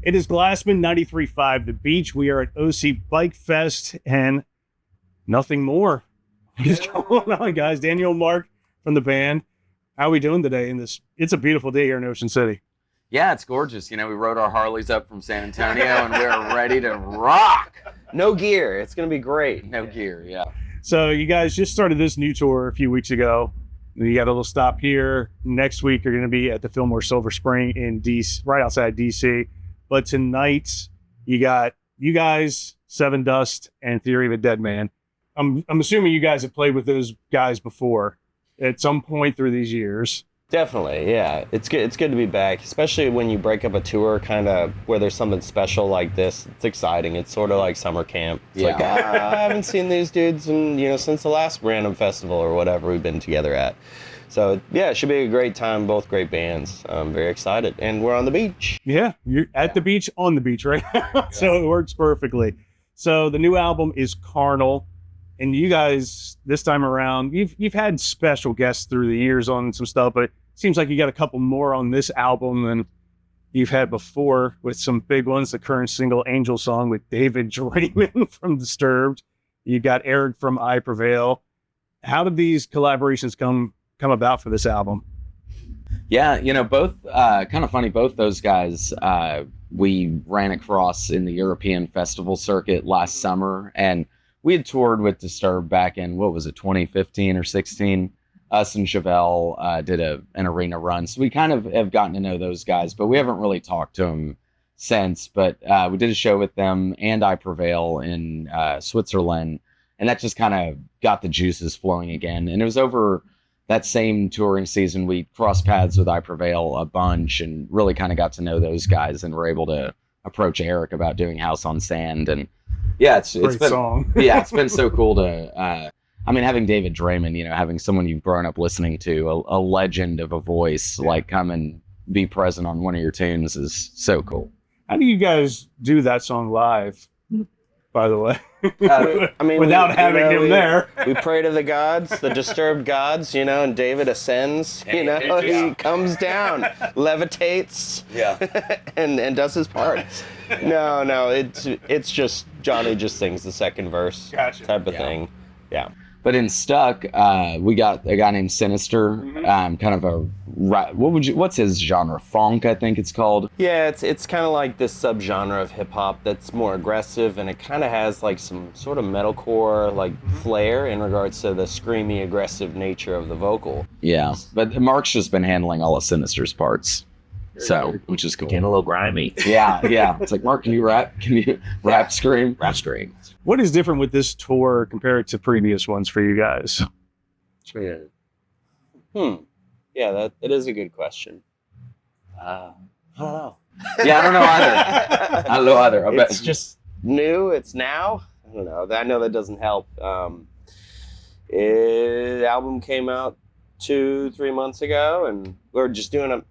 It is Glassman 93.5 The Beach. We are at OC Bike Fest and nothing more is going on, guys. Daniel and Mark from the band. How are we doing today in this? It's a beautiful day here in Ocean City. Yeah, it's gorgeous. You know, we rode our Harleys up from San Antonio and we're ready to rock. No gear. It's going to be great. No gear, yeah. So you guys just started this new tour a few weeks ago. You got a little stop here. Next week, you're going to be at the Fillmore Silver Spring in DC, right outside DC. But tonight, you got you guys, Seven Dust, and Theory of a Dead Man. I'm assuming you guys have played with those guys before at some point through these years. Definitely, yeah. It's good to be back, especially when you break up a tour kind of where there's something special like this. It's exciting. It's sort of like summer camp. It's like, I haven't seen these dudes since the last random festival or whatever we've been together at. So, yeah, it should be a great time. Both great bands. I'm very excited. And we're on the beach. Yeah, you're at the beach, on the beach right now. So it works perfectly. So the new album is Carnal. And you guys, this time around, you've had special guests through the years on some stuff, but it seems like you got a couple more on this album than you've had before with some big ones. The current single, Angel Song, with David Draymond from Disturbed. You got Eric from I Prevail. How did these collaborations come about for this album? Yeah, both kind of funny. Both those guys we ran across in the European festival circuit last summer, and we had toured with Disturbed back in, 2015 or 16. Us and Chevelle did an arena run. So we kind of have gotten to know those guys, but we haven't really talked to them since. But we did a show with them and I Prevail in Switzerland, and that just kind of got the juices flowing again. And it was over that same touring season we crossed paths with I Prevail a bunch and really kind of got to know those guys and were able to approach Eric about doing House on Sand. And yeah, it's been song. Yeah, it's been so cool to having David Draymond, having someone you've grown up listening to, a legend of a voice, like come and be present on one of your tunes is so cool. How do you guys do that song live, by the way? Without having him there. We pray to the gods, the Disturbed gods, and David ascends, he comes down, levitates, and does his part. No, it's just Johnny just sings the second verse type of thing. Yeah. But in Stuck, we got a guy named Sinister, kind of a what's his genre? Funk, I think it's called. Yeah, it's kind of like this subgenre of hip hop that's more aggressive, and it kind of has like some sort of metalcore like flair in regards to the screamy, aggressive nature of the vocal. Yeah, but Mark's just been handling all of Sinister's parts. So, which is cool. Getting a little grimy. Yeah. It's like, Mark, can you rap? Can you rap scream? Rap scream. What is different with this tour compared to previous ones for you guys? Yeah, that is a good question. I don't know. Yeah, I don't know either. I don't know either. I bet it's just new. It's now. I don't know. I know that doesn't help. The album came out 2-3 months ago, and we're just doing a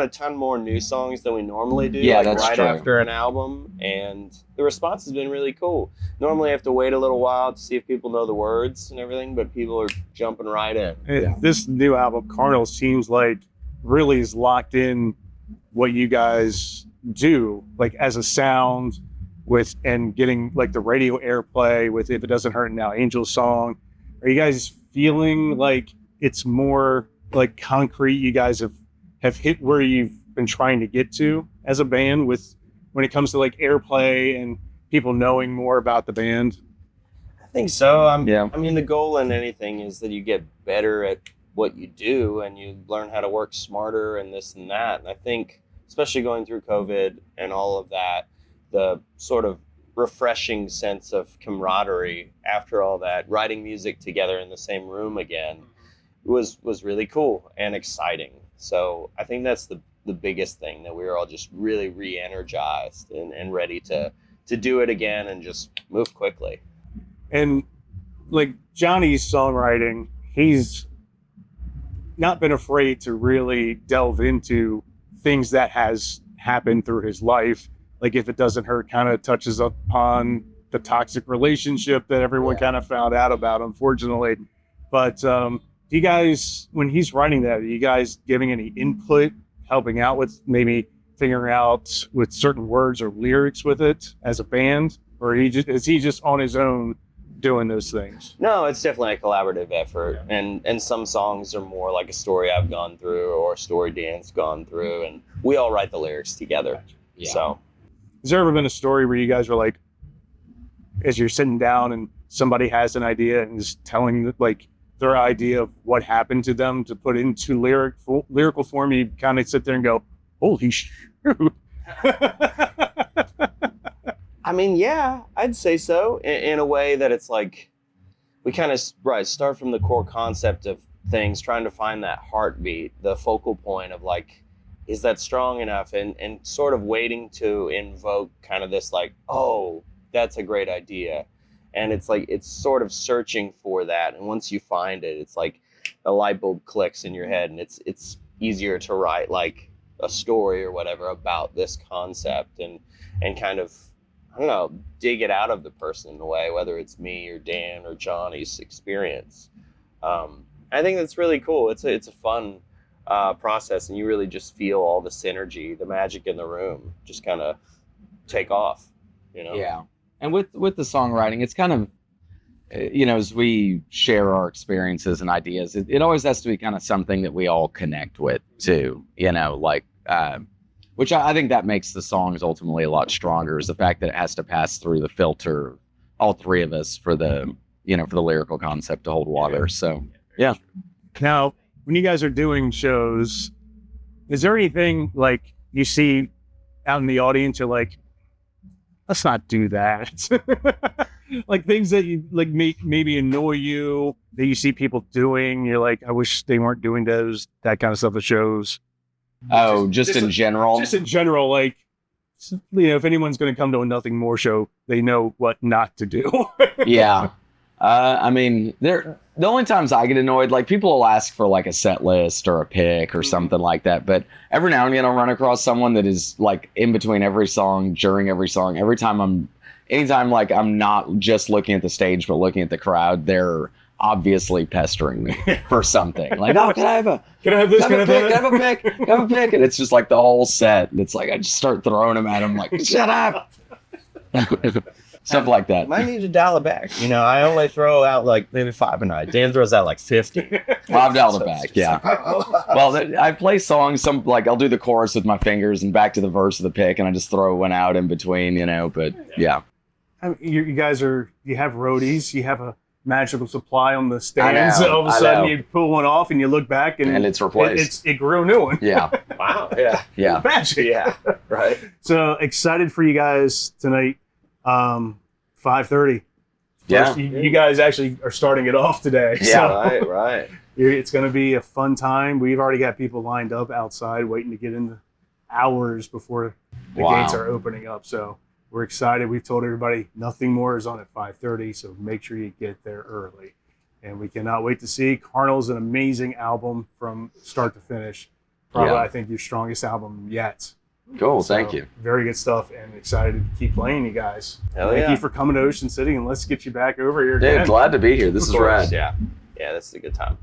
ton more new songs than we normally do. Yeah, that's right true. After an album, and the response has been really cool. Normally I have to wait a little while to see if people know the words and everything, but people are jumping right in. This new album, Carnal, seems like really is locked in what you guys do, like as a sound with, and getting like the radio airplay with If It Doesn't Hurt Now, Angel Song. Are you guys feeling like it's more like concrete? You guys have hit where you've been trying to get to as a band with when it comes to like airplay and people knowing more about the band? I think so. I mean, the goal in anything is that you get better at what you do and you learn how to work smarter and this and that. And I think, especially going through COVID and all of that, the sort of refreshing sense of camaraderie after all that, writing music together in the same room again, was really cool and exciting. So I think that's the biggest thing, that we were all just really re-energized and ready to do it again and just move quickly. And like Johnny's songwriting, he's not been afraid to really delve into things that has happened through his life. Like If It Doesn't Hurt kind of touches upon the toxic relationship that everyone kind of found out about, unfortunately. But do you guys, when he's writing that, are you guys giving any input, helping out with maybe figuring out with certain words or lyrics with it as a band, or is he just on his own doing those things? No, it's definitely a collaborative effort, and some songs are more like a story I've gone through or a story Dan's gone through, and we all write the lyrics together. Yeah. So, has there ever been a story where you guys were like, as you're sitting down and somebody has an idea and is telling like their idea of what happened to them to put into lyrical form, you kind of sit there and go, holy shoot. I mean, yeah, I'd say so in a way that it's like we kind of start from the core concept of things, trying to find that heartbeat, the focal point of like, is that strong enough, and sort of waiting to invoke kind of this like, oh, that's a great idea. And it's like, it's sort of searching for that. And once you find it, it's like a light bulb clicks in your head, and it's easier to write like a story or whatever about this concept and kind of, I don't know, dig it out of the person in a way, whether it's me or Dan or Johnny's experience. I think that's really cool. It's a fun process, and you really just feel all the synergy, the magic in the room just kind of take off, you know? Yeah. And with the songwriting, it's kind of, as we share our experiences and ideas, it always has to be kind of something that we all connect with too, which I think that makes the songs ultimately a lot stronger, is the fact that it has to pass through the filter of all three of us for the lyrical concept to hold water. So, yeah. Now, when you guys are doing shows, is there anything like you see out in the audience, you're like, let's not do that? Like things that you like maybe annoy you that you see people doing, you're like, I wish they weren't doing that kind of stuff at shows. Oh, just in general? Just in general, like, if anyone's going to come to a Nothing More show, they know what not to do. Yeah. I mean, the only times I get annoyed, like people will ask for like a set list or a pick or something like that. But every now and again, I'll run across someone that is like in between every song, during every song, anytime like I'm not just looking at the stage, but looking at the crowd, they're obviously pestering me for something. Like, oh, can I have this? Can I have a pick? Can I have a pick? And it's just like the whole set. And it's like, I just start throwing them at them like, shut up. Stuff like that. Might need to dial it back. I only throw out like maybe 5 a night. Dan throws out like 50. Well, I've dialed it back, yeah. Well, I play songs, I'll do the chorus with my fingers and back to the verse of the pick, and I just throw one out in between, but yeah. I mean, you guys you have roadies, you have a magical supply on the stands. All of a sudden you pull one off and you look back and it's replaced. It grew a new one. Yeah. Wow. Yeah. Yeah. Magic. Yeah. Right. So excited for you guys tonight. 5:30. Yeah. You guys actually are starting it off today. Yeah. So Right. It's going to be a fun time. We've already got people lined up outside waiting to get in the hours before the gates are opening up. So we're excited. We've told everybody Nothing More is on at 5:30, so make sure you get there early. And we cannot wait to see. Carnal's an amazing album from start to finish. Probably, I think, your strongest album yet. Cool, So, thank you. Very good stuff, and excited to keep playing you guys. Thank you for coming to Ocean City, and let's get you back over here Dude, again. glad to be here. This is rad. Yeah. Yeah, this is a good time.